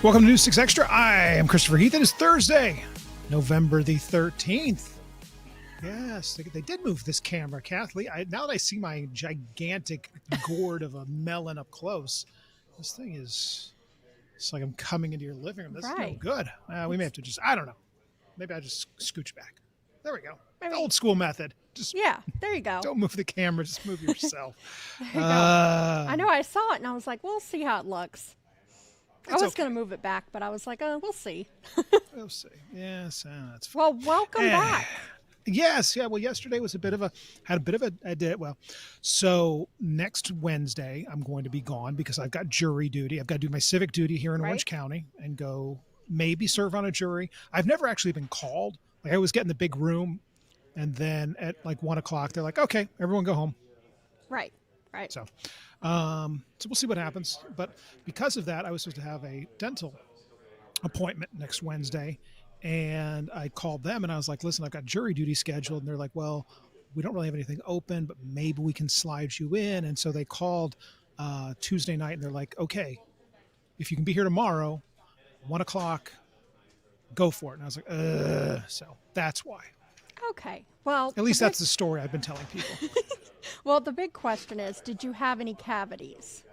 Welcome to News 6 Extra. I am Christopher Heath. It is Thursday, November the 13th. Yes, they did move this camera, Kathleen. Now that I see my gigantic gourd of a melon up close, this thing is, it's like I'm coming into your living room. This is no good. We may have to just, I don't know. Maybe I just scooch back. There we go. Old school method. There you go. Don't move the camera, just move yourself. There you go. I know I saw it and I was like, we'll see how it looks. I was going to move it back, but I was like, we'll see. We'll see. Yes, that's fine. Well, welcome back. Yes, yeah. Well, yesterday was so next Wednesday I'm going to be gone because I've got jury duty. I've got to do my civic duty here in Orange County and go maybe serve on a jury. I've never actually been called. Like I always get in the big room and then at like 1:00, they're like, okay, everyone go home. Right. So we'll see what happens. But because of that, I was supposed to have a dental appointment next Wednesday. And I called them and I was like, listen, I've got jury duty scheduled. And they're like, well, we don't really have anything open, but maybe we can slide you in. And so they called Tuesday night and they're like, okay, if you can be here tomorrow, 1:00, go for it. And I was like, so that's why. Okay. Well, at least that's the story I've been telling people. Well, the big question is, did you have any cavities?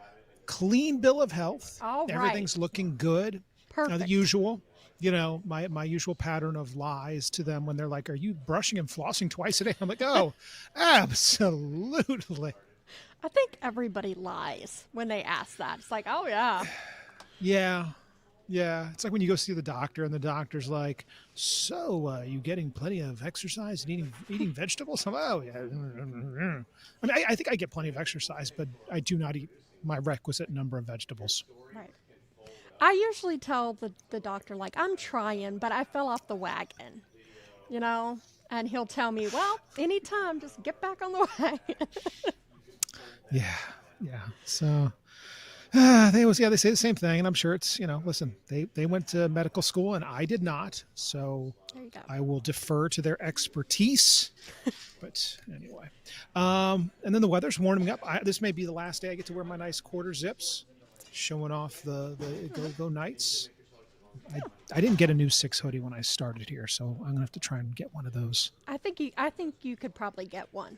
Clean bill of health. All right. Everything's looking good. Perfect. The usual, my usual pattern of lies to them when they're like, are you brushing and flossing twice a day? I'm like, oh, absolutely. I think everybody lies when they ask that. It's like, oh, yeah. Yeah. It's like when you go see the doctor and the doctor's like, so you getting plenty of exercise and eating vegetables? I'm like, oh, yeah. I mean, I think I get plenty of exercise, but I do not eat my requisite number of vegetables. Right. I usually tell the doctor, like, I'm trying, but I fell off the wagon, and he'll tell me, well, anytime, just get back on the wagon. Yeah. So they say the same thing, and I'm sure it's, listen, they went to medical school and I did not, so there you go. I will defer to their expertise. But anyway, and then the weather's warming up. This may be the last day I get to wear my nice quarter zips, showing off the go Knights. I didn't get a new 6 hoodie when I started here, so I'm gonna have to try and get one of those. I think you could probably get one.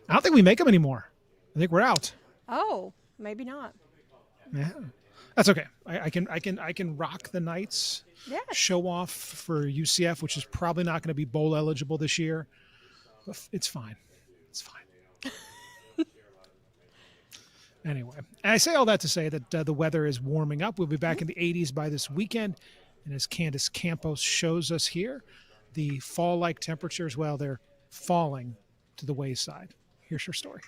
I don't think we make them anymore. I think we're out. Oh, maybe not. Yeah, that's okay. I can rock the Knights. Yes. Show off for UCF, which is probably not going to be bowl eligible this year. But it's fine. It's fine. Anyway, and I say all that to say that the weather is warming up. We'll be back in the 80s by this weekend. And as Candace Campos shows us here, the fall-like temperatures, well, they're falling to the wayside. Here's her story.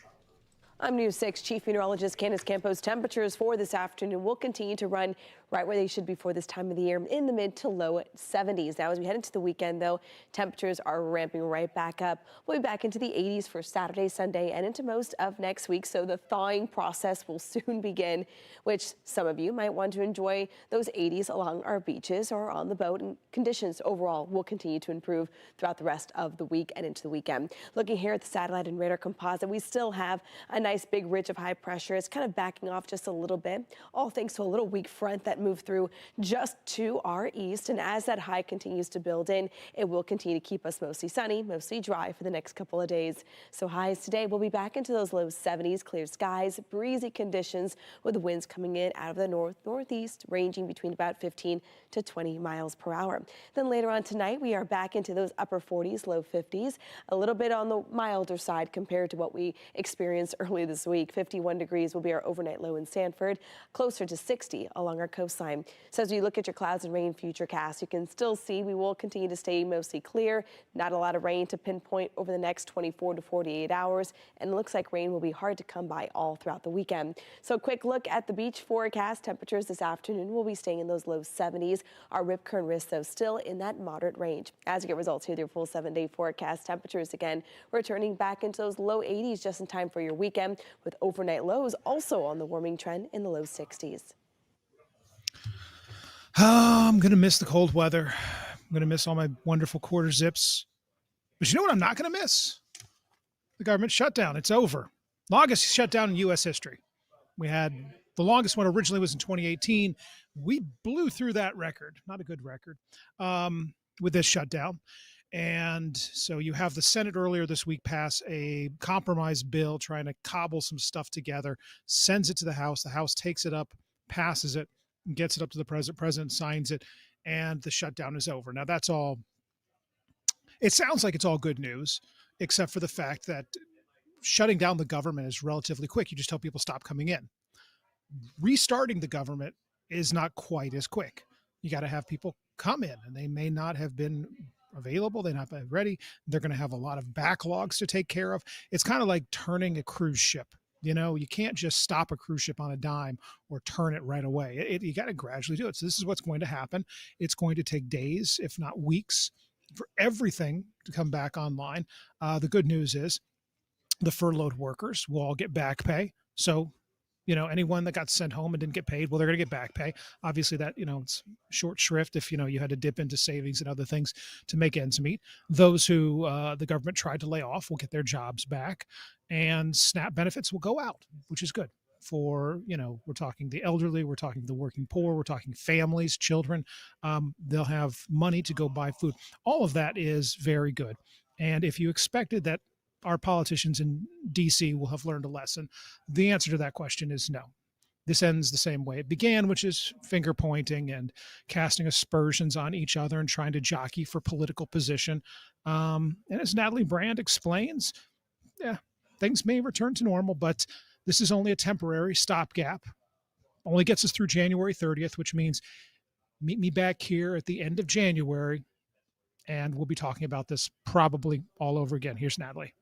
I'm News 6 Chief Meteorologist Candace Campos. Temperatures for this afternoon will continue to run right where they should be for this time of the year, in the mid to low 70s. Now, as we head into the weekend, though, temperatures are ramping right back up. We'll be back into the 80s for Saturday, Sunday, and into most of next week. So the thawing process will soon begin, which some of you might want to enjoy those 80s along our beaches or on the boat. And conditions overall will continue to improve throughout the rest of the week and into the weekend. Looking here at the satellite and radar composite, we still have a nice big ridge of high pressure. It's kind of backing off just a little bit, all thanks to a little weak front that moved through just to our east. And as that high continues to build in, it will continue to keep us mostly sunny, mostly dry for the next couple of days. So highs today will be back into those low 70s, clear skies, breezy conditions with the winds coming in out of the northeast, ranging between about 15 to 20 miles per hour. Then later on tonight, we are back into those upper 40s, low 50s, a little bit on the milder side compared to what we experienced early this week. 51 degrees will be our overnight low in Sanford, closer to 60 along our coastline. So as you look at your clouds and rain futurecast, you can still see we will continue to stay mostly clear. Not a lot of rain to pinpoint over the next 24 to 48 hours. And it looks like rain will be hard to come by all throughout the weekend. So a quick look at the beach forecast. Temperatures this afternoon will be staying in those low 70s. Our rip current risk, though, still in that moderate range. As you get results here, your full 7-day forecast, temperatures again returning back into those low 80s just in time for your weekend, with overnight lows also on the warming trend in the low 60s. Oh, I'm going to miss the cold weather. I'm going to miss all my wonderful quarter zips. But you know what I'm not going to miss? The government shutdown. It's over. Longest shutdown in U.S. history. We had The longest one originally was in 2018. We blew through that record, not a good record, with this shutdown. And so you have the Senate earlier this week pass a compromise bill trying to cobble some stuff together, sends it to the House. The House takes it up, passes it, gets it up to the president. President signs it, and the shutdown is over. Now, that's all. It sounds like it's all good news, except for the fact that shutting down the government is relatively quick. You just tell people stop coming in. Restarting the government is not quite as quick. You got to have people come in, and they may not have been available. They're not ready. They're going to have a lot of backlogs to take care of. It's kind of like turning a cruise ship. You know, you can't just stop a cruise ship on a dime or turn it right away. You got to gradually do it. So this is what's going to happen. It's going to take days, if not weeks, for everything to come back online. The good news is the furloughed workers will all get back pay. So, you know, anyone that got sent home and didn't get paid, well, they're going to get back pay. Obviously that, you know, it's short shrift if, you know, you had to dip into savings and other things to make ends meet. Those who the government tried to lay off will get their jobs back, and SNAP benefits will go out, which is good for, you know, we're talking the elderly, we're talking the working poor, we're talking families, children. They'll have money to go buy food. All of that is very good. And if you expected that our politicians in DC will have learned a lesson, the answer to that question is no. This ends the same way it began, which is finger pointing and casting aspersions on each other and trying to jockey for political position. And as Natalie Brand explains, yeah, things may return to normal, but this is only a temporary stopgap. Only gets us through January 30th, which means meet me back here at the end of January, and we'll be talking about this probably all over again. Here's Natalie.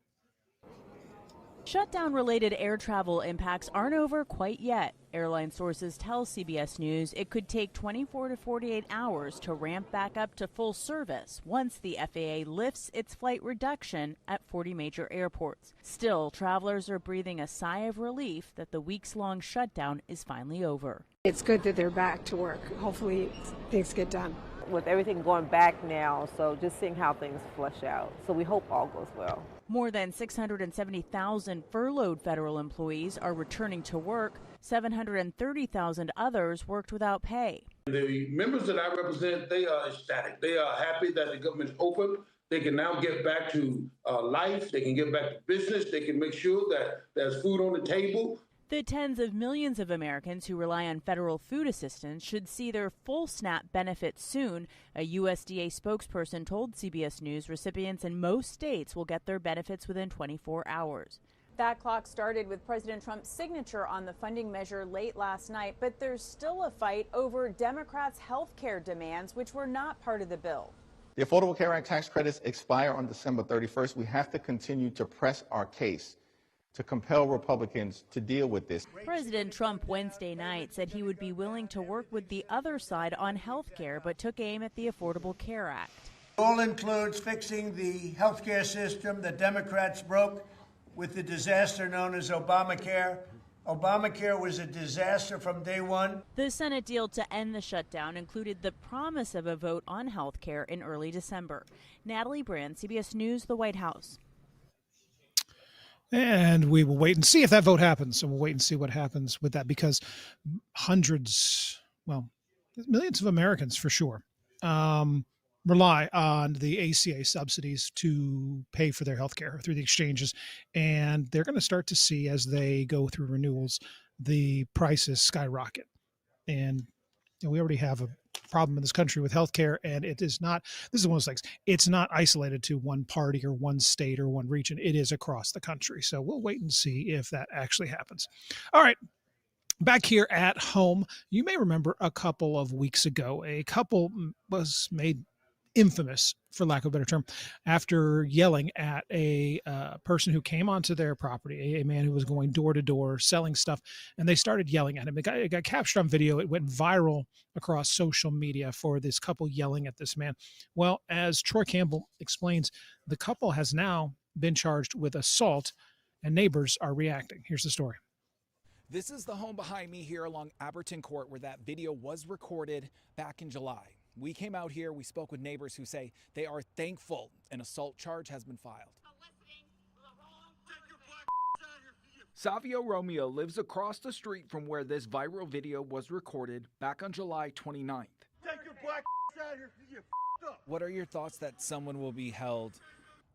Shutdown-related air travel impacts aren't over quite yet. Airline sources tell CBS News it could take 24 to 48 hours to ramp back up to full service once the FAA lifts its flight reduction at 40 major airports. Still, travelers are breathing a sigh of relief that the weeks-long shutdown is finally over. It's good that they're back to work. Hopefully things get done. With everything going back now, so just seeing how things flush out. So we hope all goes well. More than 670,000 furloughed federal employees are returning to work. 730,000 others worked without pay. The members that I represent, they are ecstatic. They are happy that the government's open. They can now get back to life. They can get back to business. They can make sure that there's food on the table. The tens of millions of Americans who rely on federal food assistance should see their full SNAP benefits soon. A USDA spokesperson told CBS News recipients in most states will get their benefits within 24 hours. That clock started with President Trump's signature on the funding measure late last night, but there's still a fight over Democrats' health care demands, which were not part of the bill. The Affordable Care Act tax credits expire on December 31st. We have to continue to press our case to compel Republicans to deal with this. President Trump Wednesday night said he would be willing to work with the other side on health care, but took aim at the Affordable Care Act. It all includes fixing the health care system that Democrats broke with the disaster known as Obamacare. Obamacare was a disaster from day one. The Senate deal to end the shutdown included the promise of a vote on health care in early December. Natalie Brand, CBS News, the White House. And we will wait and see if that vote happens. And we'll wait and see what happens with that, because hundreds, well, millions of Americans for sure, rely on the ACA subsidies to pay for their health care through the exchanges. And they're going to start to see, as they go through renewals, the prices skyrocket. And we already have a problem in this country with healthcare, and it is not, this is one of those things, it's not isolated to one party or one state or one region. It is across the country. So we'll wait and see if that actually happens. All right. Back here at home, you may remember a couple of weeks ago, a couple was made infamous, for lack of a better term, after yelling at a person who came onto their property, a man who was going door to door selling stuff, and they started yelling at him. It got captured on video. It went viral across social media for this couple yelling at this man. Well, as Troy Campbell explains, the couple has now been charged with assault, and neighbors are reacting. Here's the story. This is the home behind me here along Aberton Court, where that video was recorded back in July. We came out here, we spoke with neighbors who say they are thankful an assault charge has been filed. Savio Romeo lives across the street from where this viral video was recorded back on July 29th. Take your black out of here, you up. What are your thoughts that someone will be held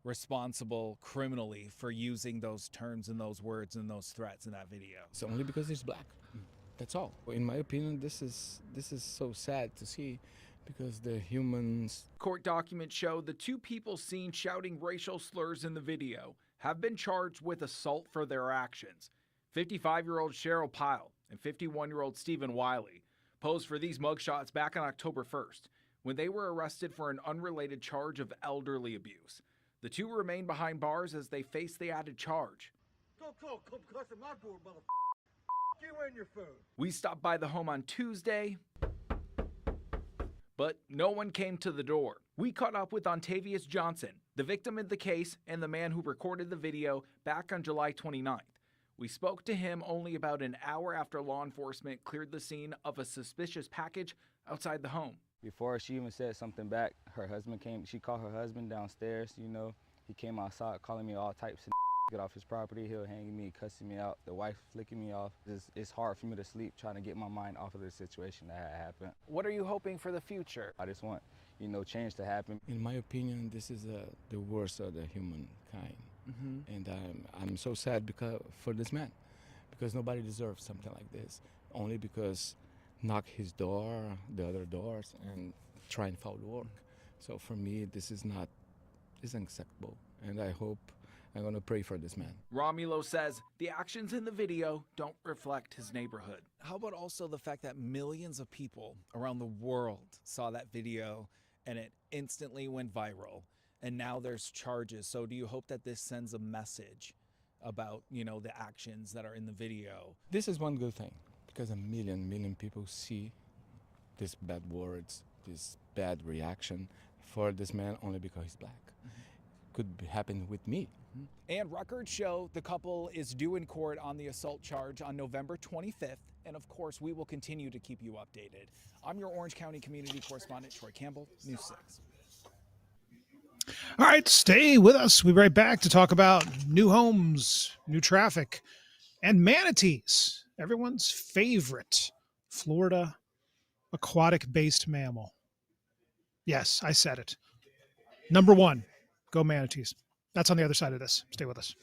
responsible criminally for using those terms and those words and those threats in that video? It's only because he's black. That's all. In my opinion, this is so sad to see, because the humans. Court documents show the two people seen shouting racial slurs in the video have been charged with assault for their actions. 55-year-old Cheryl Pyle and 51-year-old Stephen Wiley posed for these mugshots back on October 1st when they were arrested for an unrelated charge of elderly abuse. The two remain behind bars as they face the added charge. Don't come cussing my door, motherfucker. You and your food. We stopped by the home on Tuesday, but no one came to the door. We caught up with Ontavius Johnson, the victim in the case and the man who recorded the video back on July 29th. We spoke to him only about an hour after law enforcement cleared the scene of a suspicious package outside the home. Before she even said something back, her husband came. She called her husband downstairs, you know. He came outside calling me all types of get off his property. He'll hang me, cussing me out. The wife flicking me off. It's hard for me to sleep trying to get my mind off of the situation that had happened. What are you hoping for the future? I just want, you know, change to happen. In my opinion, this is the worst of the humankind. And I'm so sad for this man, because nobody deserves something like this. Only because knock his door, the other doors, and try and foul work. So for me, this is unacceptable. And I'm going to pray for this man. Romulo says the actions in the video don't reflect his neighborhood. How about also the fact that millions of people around the world saw that video and it instantly went viral, and now there's charges? So do you hope that this sends a message about, you know, the actions that are in the video? This is one good thing, because a million people see these bad words, this bad reaction for this man only because he's black. Could happen with me. And records show the couple is due in court on the assault charge on November 25th. And of course, we will continue to keep you updated. I'm your Orange County community correspondent, Troy Campbell, News 6. All right, stay with us. We'll be right back to talk about new homes, new traffic, and manatees. Everyone's favorite Florida aquatic-based mammal. Yes, I said it. Number one, go manatees. That's on the other side of this. Stay with us.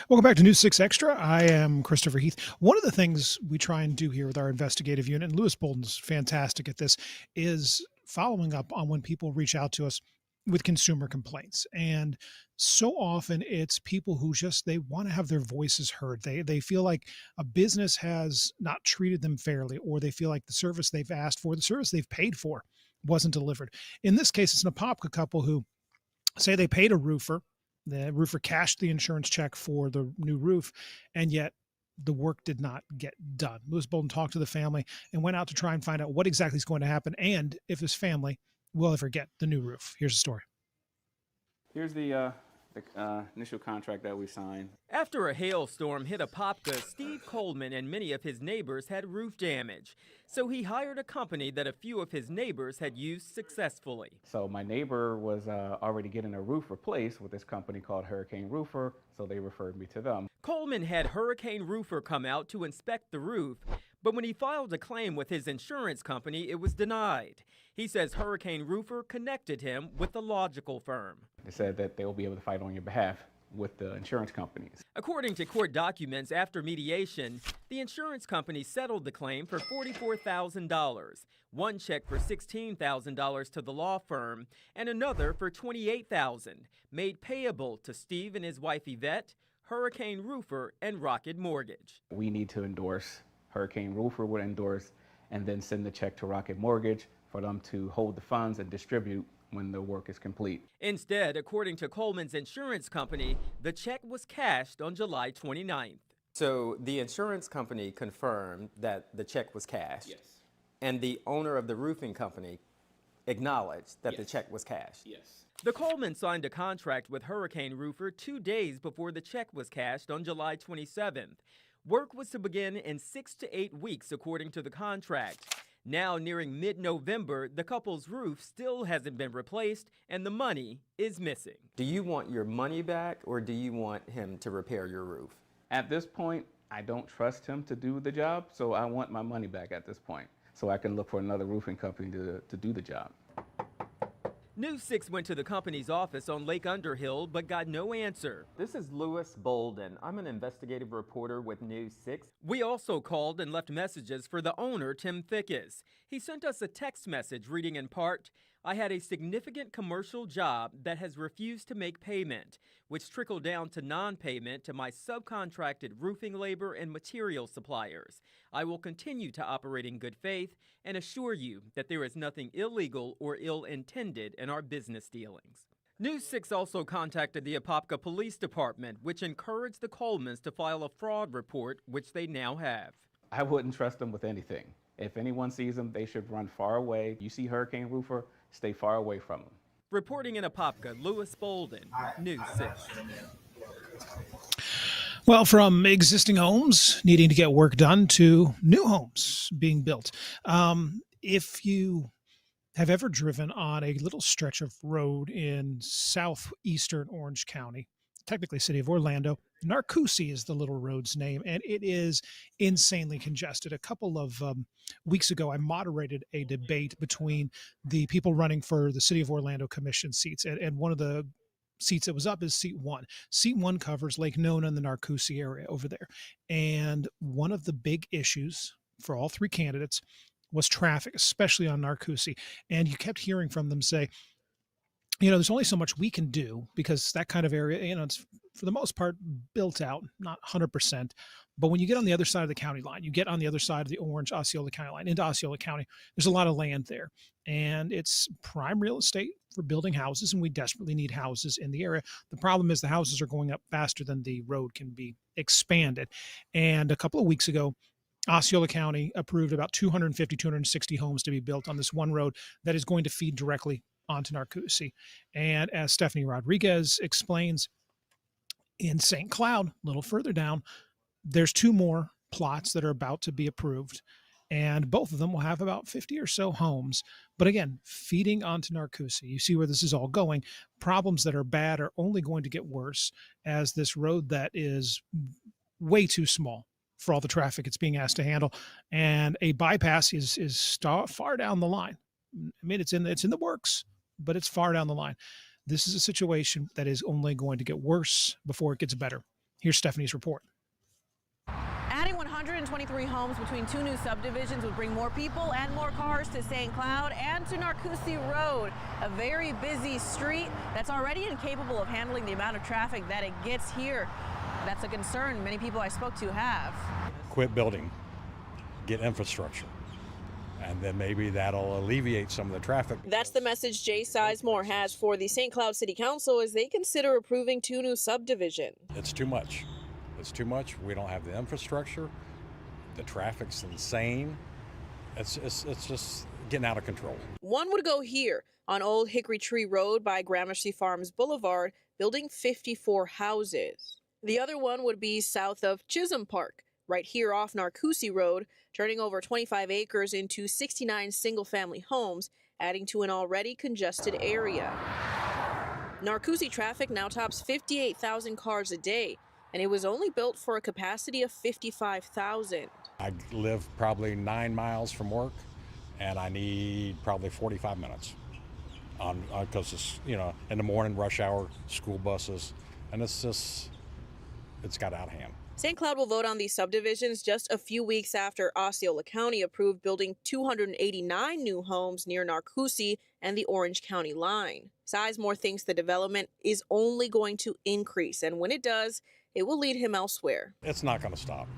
Welcome back to News 6 Extra. I am Christopher Heath. One of the things we try and do here with our investigative unit, and Lewis Bolden's fantastic at this, is following up on when people reach out to us with consumer complaints. And so often it's people who just, they want to have their voices heard. They feel like a business has not treated them fairly, or they feel like the service they've asked for, the service they've paid for, wasn't delivered. In this case, it's an Apopka couple who say they paid a roofer. The roofer cashed the insurance check for the new roof, and yet the work did not get done. Lewis Bolden talked to the family and went out to try and find out what exactly is going to happen and if his family will ever get the new roof. Here's the story. Here's the initial contract that we signed. After a hailstorm hit Apopka, Steve Coleman and many of his neighbors had roof damage. So he hired a company that a few of his neighbors had used successfully. So my neighbor was already getting a roof replaced with this company called Hurricane Roofer, so they referred me to them. Coleman had Hurricane Roofer come out to inspect the roof, but when he filed a claim with his insurance company, it was denied. He says Hurricane Roofer connected him with the logical firm. They said that they will be able to fight on your behalf with the insurance companies. According to court documents, after mediation, the insurance company settled the claim for $44,000, one check for $16,000 to the law firm, and another for $28,000, made payable to Steve and his wife Yvette, Hurricane Roofer, and Rocket Mortgage. We need to endorse, Hurricane Roofer would endorse, and then send the check to Rocket Mortgage for them to hold the funds and distribute when the work is complete. Instead, according to Coleman's insurance company, the check was cashed on July 29th. So the insurance company confirmed that the check was cashed? Yes. And the owner of the roofing company acknowledged that Yes. the check was cashed? Yes. The Coleman signed a contract with Hurricane Roofer 2 days before the check was cashed on July 27th. Work was to begin in 6 to 8 weeks, according to the contract. Now, nearing mid-November, the couple's roof still hasn't been replaced, and the money is missing. Do you want your money back, or do you want him to repair your roof? At this point, I don't trust him to do the job, so I want my money back at this point, so I can look for another roofing company to do the job. News 6 went to the company's office on Lake Underhill, but got no answer. This is Lewis Bolden. I'm an investigative reporter with News 6. We also called and left messages for the owner, Tim Thickus. He sent us a text message reading in part, "I had a significant commercial job that has refused to make payment, which trickled down to non-payment to my subcontracted roofing labor and material suppliers. I will continue to operate in good faith and assure you that there is nothing illegal or ill-intended in our business dealings." News 6 also contacted the Apopka Police Department, which encouraged the Colemans to file a fraud report, which they now have. I wouldn't trust them with anything. If anyone sees them, they should run far away. You see Hurricane Roofer, stay far away from them. Reporting in Apopka, Lewis Bolden, News 6. Well, from existing homes needing to get work done to new homes being built. If you have ever driven on a little stretch of road in southeastern Orange County, technically city of Orlando, Narcoossee is the little road's name, and it is insanely congested. A couple of weeks ago, I moderated a debate between the people running for the city of Orlando commission seats, and one of the seats that was up is seat 1. Seat 1 covers Lake Nona and the Narcoossee area over there. And one of the big issues for all 3 candidates was traffic, especially on Narcoossee. And you kept hearing from them say, there's only so much we can do because that kind of area, it's for the most part built out, not 100%. But when you get on the other side of the county line, you get on the other side of the Orange Osceola County line into Osceola County, there's a lot of land there. And it's prime real estate for building houses, and we desperately need houses in the area. The problem is the houses are going up faster than the road can be expanded. And a couple of weeks ago, Osceola County approved about 250, 260 homes to be built on this one road that is going to feed directly onto Narcoossee. And as Stephanie Rodriguez explains, in St. Cloud, a little further down, there's 2 more plots that are about to be approved, and both of them will have about 50 or so homes. But again, feeding onto Narcoossee, you see where this is all going. Problems that are bad are only going to get worse as this road that is way too small for all the traffic it's being asked to handle, and a bypass is far down the line. I mean, it's in the works, but it's far down the line. This is a situation that is only going to get worse before it gets better. Here's Stephanie's report. Adding 120 23 homes between two new subdivisions would bring more people and more cars to St. Cloud and to Narcoossee Road, a very busy street that's already incapable of handling the amount of traffic that it gets here. That's a concern many people I spoke to have. Quit building, get infrastructure, and then maybe that'll alleviate some of the traffic. That's the message Jay Sizemore has for the St. Cloud City Council as they consider approving two new subdivisions. It's too much. It's too much. We don't have the infrastructure. The traffic's insane. It's just getting out of control. One would go here on Old Hickory Tree Road by Gramercy Farms Boulevard, building 54 houses. The other one would be south of Chisholm Park, right here off Narcoossee Road, turning over 25 acres into 69 single-family homes, adding to an already congested area. Narcoossee traffic now tops 58,000 cars a day, and it was only built for a capacity of 55,000. I live probably 9 miles from work, and I need probably 45 minutes because it's, in the morning, rush hour, school buses, and it's got out of hand. St. Cloud will vote on these subdivisions just a few weeks after Osceola County approved building 289 new homes near Narcoossee and the Orange County line. Sizemore thinks the development is only going to increase, and when it does, it will lead him elsewhere. It's not going to stop.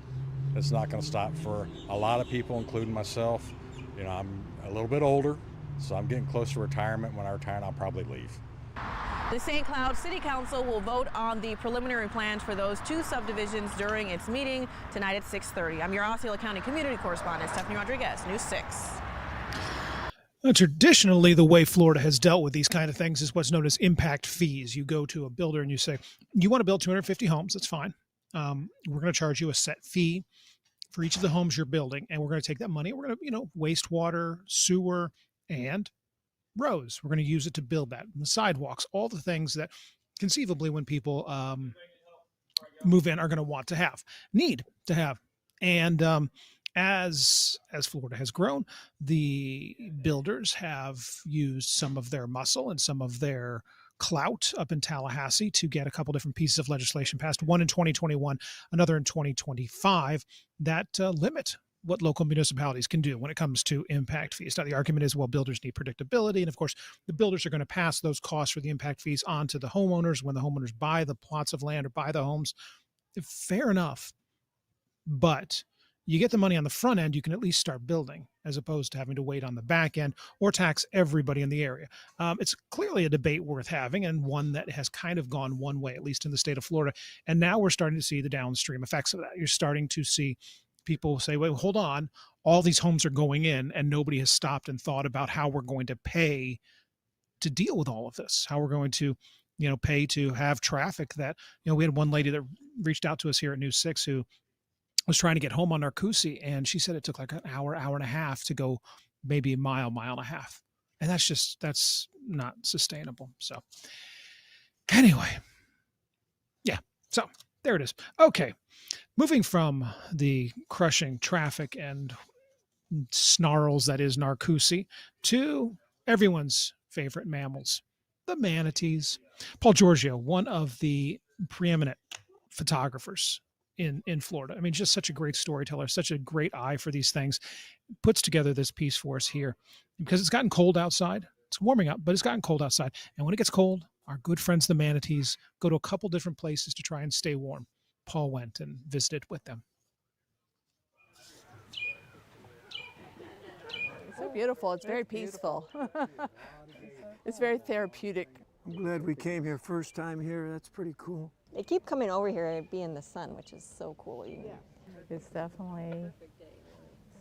It's not going to stop for a lot of people, including myself. I'm a little bit older, so I'm getting close to retirement. When I retire, I'll probably leave. The St. Cloud City Council will vote on the preliminary plans for those two subdivisions during its meeting tonight at 6:30. I'm your Osceola County community correspondent, Stephanie Rodriguez, News 6. Traditionally, the way Florida has dealt with these kind of things is what's known as impact fees. You go to a builder and you say, you want to build 250 homes, that's fine. We're going to charge you a set fee for each of the homes you're building, and we're going to take that money, we're going to, wastewater, sewer, and roads. We're going to use it to build that. And the sidewalks, all the things that conceivably when people move in are going to want to have, need to have. And as Florida has grown, the builders have used some of their muscle and some of their clout up in Tallahassee to get a couple different pieces of legislation passed, one in 2021, another in 2025, that limit what local municipalities can do when it comes to impact fees. Now, the argument is, well, builders need predictability. And of course, the builders are going to pass those costs for the impact fees on to the homeowners when the homeowners buy the plots of land or buy the homes. Fair enough. But you get the money on the front end, you can at least start building, as opposed to having to wait on the back end or tax everybody in the area. It's clearly a debate worth having, and one that has kind of gone one way, at least in the state of Florida. And now we're starting to see the downstream effects of that. You're starting to see people say, wait, hold on, all these homes are going in, and nobody has stopped and thought about how we're going to pay to deal with all of this, how we're going to pay to have traffic that, we had one lady that reached out to us here at News 6 who was trying to get home on Narcoossee, and she said it took like an hour and a half to go maybe a mile and a half. And that's not sustainable. So anyway, yeah, so there it is. Okay. Moving from the crushing traffic and snarls that is Narcoossee to everyone's favorite mammals, the manatees. Paul Giorgio, one of the preeminent photographers in Florida. I mean, just such a great storyteller, such a great eye for these things, puts together this piece for us here because it's gotten cold outside. It's warming up, but it's gotten cold outside. And when it gets cold, our good friends, the manatees, go to a couple different places to try and stay warm. Paul went and visited with them. It's so beautiful. It's very peaceful. It's very therapeutic. I'm glad we came here first time here. That's pretty cool. They keep coming over here and be in the sun, which is so cool. It's definitely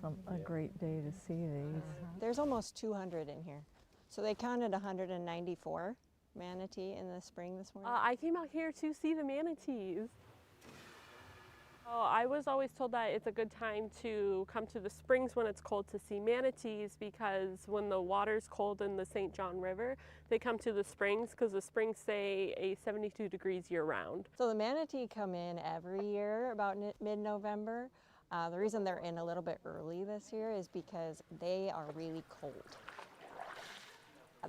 a great day to see these. There's almost 200 in here. So they counted 194 manatee in the spring this morning. I came out here to see the manatees. I was always told that it's a good time to come to the springs when it's cold to see manatees, because when the water's cold in the St. John River, they come to the springs because the springs stay 72 degrees year round. So the manatee come in every year about mid-November. The reason they're in a little bit early this year is because they are really cold.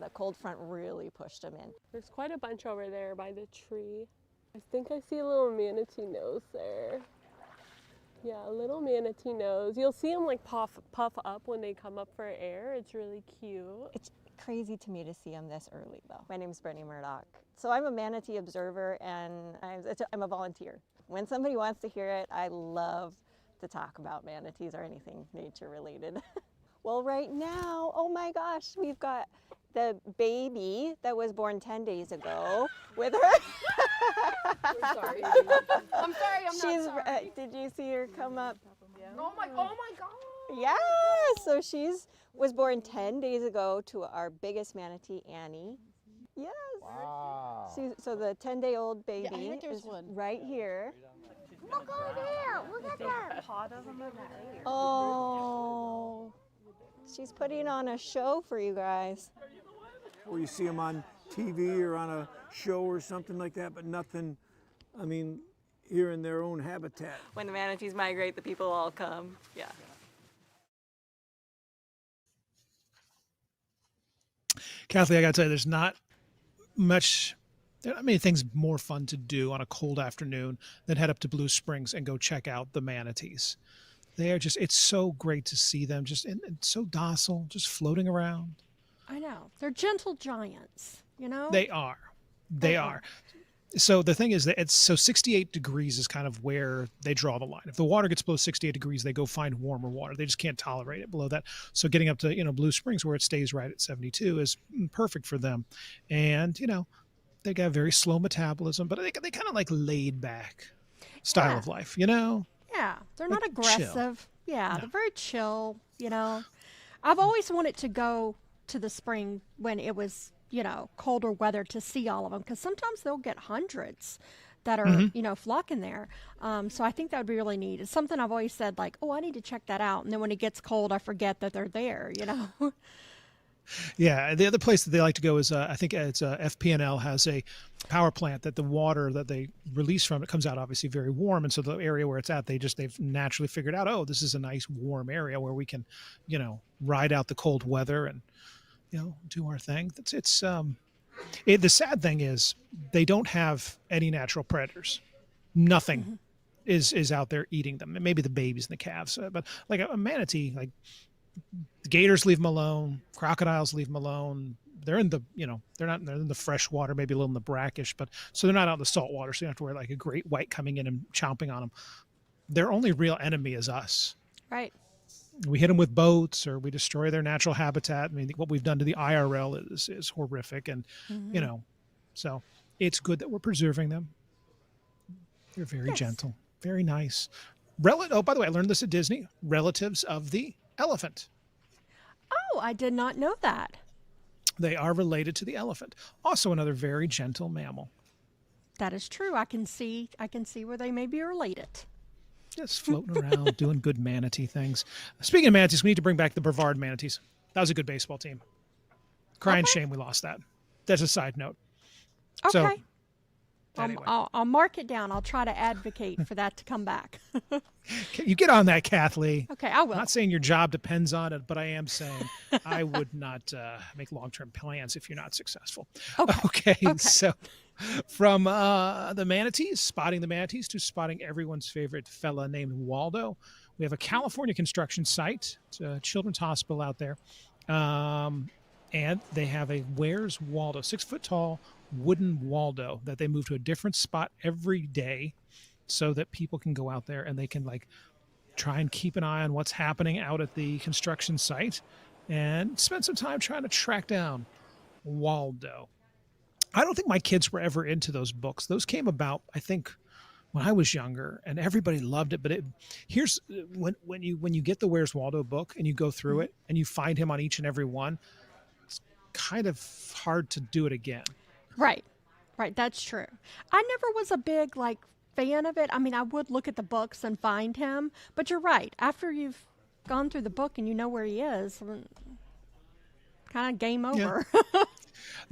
The cold front really pushed them in. There's quite a bunch over there by the tree. I think I see a little manatee nose there. Yeah, a little manatee nose. You'll see them like puff up when they come up for air. It's really cute. It's crazy to me to see them this early, though. My name's Brittany Murdoch. So I'm a manatee observer, and I'm a volunteer. When somebody wants to hear it, I love to talk about manatees or anything nature related. Well, right now, oh my gosh, we've got the baby that was born 10 days ago with her. I'm sorry. I'm sorry, I'm not sorry. Did you see her come up? Yeah. Oh my God. Yeah, so was born 10 days ago to our biggest manatee, Annie. Yes. Wow. So the 10-day-old baby Yeah, I think there's is one. right here. Look over there. Look at that. Oh, she's putting on a show for you guys. Or you see them on TV or on a show or something like that, but nothing, I mean, here in their own habitat. When the manatees migrate, the people all come. Yeah. Kathleen, I got to tell you, there's not many things more fun to do on a cold afternoon than head up to Blue Springs and go check out the manatees. They are it's so great to see them and so docile, just floating around. I know. They're gentle giants, you know? They are. They are. So the thing is that 68 degrees is kind of where they draw the line. If the water gets below 68 degrees, they go find warmer water. They just can't tolerate it below that. So getting up to, Blue Springs where it stays right at 72 is perfect for them. And, they got very slow metabolism, but they kind of like laid back style of life, Yeah, they're not aggressive. Chill. Yeah, No. they're very chill, I've always wanted to go to the spring when it was, colder weather to see all of them, because sometimes they'll get hundreds that are, flocking there. So I think that would be really neat. It's something I've always said, like, oh, I need to check that out. And then when it gets cold, I forget that they're there, Yeah, the other place that they like to go is I think it's FPNL has a power plant that the water that they release from it comes out obviously very warm, and so the area where it's at they've naturally figured out, oh, this is a nice warm area where we can ride out the cold weather and do our thing. The sad thing is they don't have any natural predators. Nothing is out there eating them. Maybe the babies and the calves, but like a manatee, like. The gators leave them alone. Crocodiles leave them alone. They're in the, they're in the fresh water, maybe a little in the brackish, but so they're not out in the salt water. So you don't have to worry like a great white coming in and chomping on them. Their only real enemy is us. Right. We hit them with boats or we destroy their natural habitat. I mean, what we've done to the IRL is horrific. And, so it's good that we're preserving them. They're very gentle, very nice. Oh, by the way, I learned this at Disney. Relatives of the elephant. Oh, I did not know that. They are related to the elephant. Also another very gentle mammal. That is true. I can see where they may be related. Just floating around, doing good manatee things. Speaking of manatees, we need to bring back the Brevard manatees. That was a good baseball team. Crying shame we lost that. That's a side note. Okay. So, anyway. I'll mark it down. I'll try to advocate for that to come back. You get on that, Kathleen. Okay, I will. I'm not saying your job depends on it, but I am saying I would not make long-term plans if you're not successful. Okay. So from the manatees, spotting the manatees, to spotting everyone's favorite fella named Waldo, we have a California construction site. It's a children's hospital out there. And they have a Where's Waldo, 6-foot-tall wooden Waldo that they move to a different spot every day so that people can go out there and they can try and keep an eye on what's happening out at the construction site and spend some time trying to track down Waldo. I don't think my kids were ever into those books. Those came about, I think, when I was younger, and everybody loved it. But here's when you get the Where's Waldo book and you go through it and you find him on each and every one, it's kind of hard to do it again. Right. That's true. I never was a big fan of it. I mean, I would look at the books and find him, but you're right. After you've gone through the book and you know where he is, kind of game over. Yeah.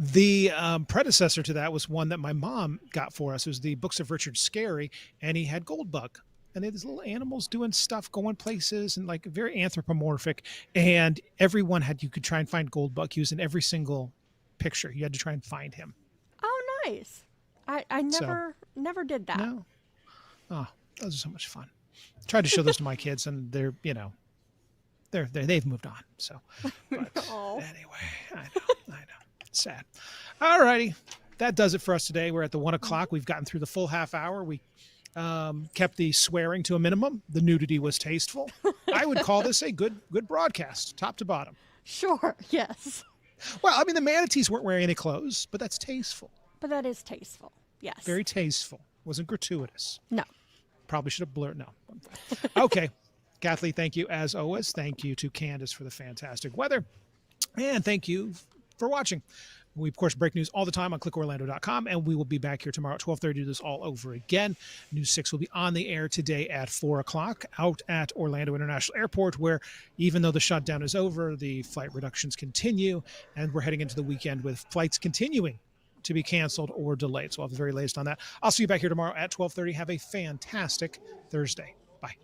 The predecessor to that was one that my mom got for us. It was the Books of Richard Scarry, and he had Goldbug. And they had these little animals doing stuff, going places, and very anthropomorphic. And everyone you could try and find Goldbug. He was in every single picture. You had to try and find him. Oh, nice. I never did that. No. Oh, those are so much fun. Tried to show those to my kids, and they've moved on. So, but anyway, I know, sad. All righty, that does it for us today. We're at the 1 o'clock. We've gotten through the full half hour. We kept the swearing to a minimum. The nudity was tasteful. I would call this a good broadcast, top to bottom. Sure. Yes. Well, I mean, the manatees weren't wearing any clothes, but that's tasteful. But that is tasteful. Yes. Very tasteful. Wasn't gratuitous. No. Probably should have blurred. No. Okay. Kathleen, thank you as always. Thank you to Candace for the fantastic weather. And thank you for watching. We, of course, break news all the time on clickorlando.com, and we will be back here tomorrow at 12:30 to do this all over again. News 6 will be on the air today at 4 o'clock out at Orlando International Airport, where even though the shutdown is over, the flight reductions continue, and we're heading into the weekend with flights continuing to be canceled or delayed. So I'll have the very latest on that. I'll see you back here tomorrow at 12:30. Have a fantastic Thursday. Bye.